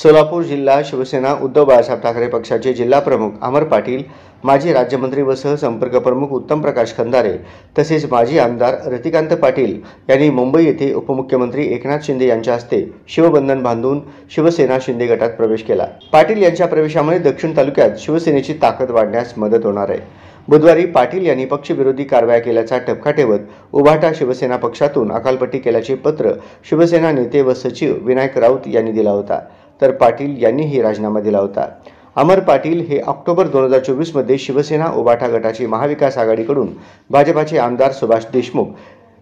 सोलापूर जिल्हा शिवसेना उद्धव बाळासाहेब ठाकरे पक्षाचे जिल्हा प्रमुख अमर पाटील, माजी राज्यमंत्री व सहसंपर्क प्रमुख उत्तम प्रकाश खंदारे तसेच माजी आमदार रतिकांत पाटील यांनी मुंबई येथे उपमुख्यमंत्री एकनाथ शिंदे यांच्या हस्ते शिवबंधन बांधून शिवसेना शिंदे गटात प्रवेश केला। पाटील यांच्या प्रवेशामुळे दक्षिण तालुक्यात शिवसेनेची ताकद वाढण्यास मदत होणार आहे। बुधवारी पाटील यांनी पक्षविरोधी कारवाया केल्याचा ठपका ठेवत उभाटा शिवसेना पक्षातून अकालपट्टी केल्याचे पत्र शिवसेना नेते व सचिव विनायक राऊत यांनी दिला होता, तर पाटील यांनीही राजीनामा दिला होता। अमर पाटील हे ऑक्टोबर 2024 मध्ये शिवसेना उभाटा गटाची महाविकास आघाडीकडून भाजपाचे आमदार सुभाष देशमुख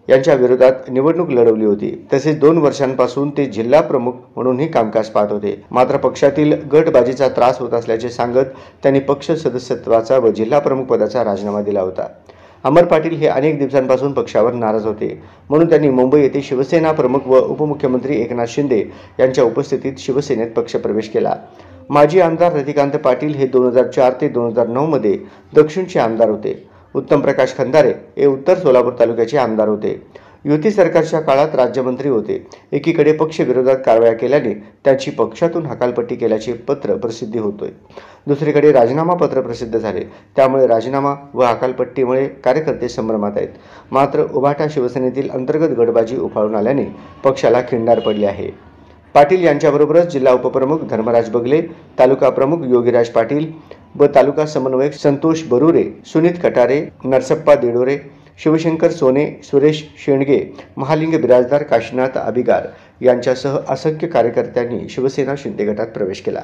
यांच्या विरोधात निवडणूक लढवली होती। तसेच 2 वर्षांपासून ते जिल्हा प्रमुख म्हणूनही कामकाज पाहत होते। मात्र पक्षातील गटबाजीचा त्रास होत असल्याचे सांगत त्यांनी पक्ष सदस्यत्वाचा व जिल्हा प्रमुख पदाचा राजीनामा दिला होता। अमर पाटील हे अनेक दिवसांपासून पक्षावर नाराज होते, म्हणून त्यांनी मुंबई येथे शिवसेना प्रमुख व उपमुख्यमंत्री एकनाथ शिंदे यांच्या उपस्थितीत शिवसेनेत पक्षप्रवेश केला। माजी आमदार रतिकांत पाटील हे 2004 ते 2009 मध्ये दक्षिणचे आमदार होते। उत्तम प्रकाश खंदारे हे उत्तर सोलापूर तालुक्याचे आमदार होते। युती सरकारच्या काळात राज्यमंत्री होते। एकीकडे पक्ष विरोधात कारवाया केल्याने त्यांची पक्षातून हकालपट्टी केल्याचे पत्र प्रसिद्धी होतोय, दुसरीकडे राजीनामा पत्र प्रसिद्ध झाले। त्यामुळे राजीनामा व हकालपट्टीमुळे कार्यकर्ते संभ्रमात आहेत। मात्र उभाटा शिवसेनेतील अंतर्गत गटबाजी उफाळून आल्याने पक्षाला खिंडार पडले आहे। पाटील यांच्याबरोबरच जिल्हा उपप्रमुख धर्मराज बगले, तालुका प्रमुख योगीराज पाटील व तालुका समन्वयक संतोष बरुरे, सुनीत कटारे, नरसप्पा देडोरे, शिवशंकर सोने, सुरेश शेंडगे, महालिंग बिराजदार, काशीनाथ अभिगार यांच्यासह असंख्य कार्यकर्त्यांनी शिवसेना शिंदे गटात प्रवेश केला।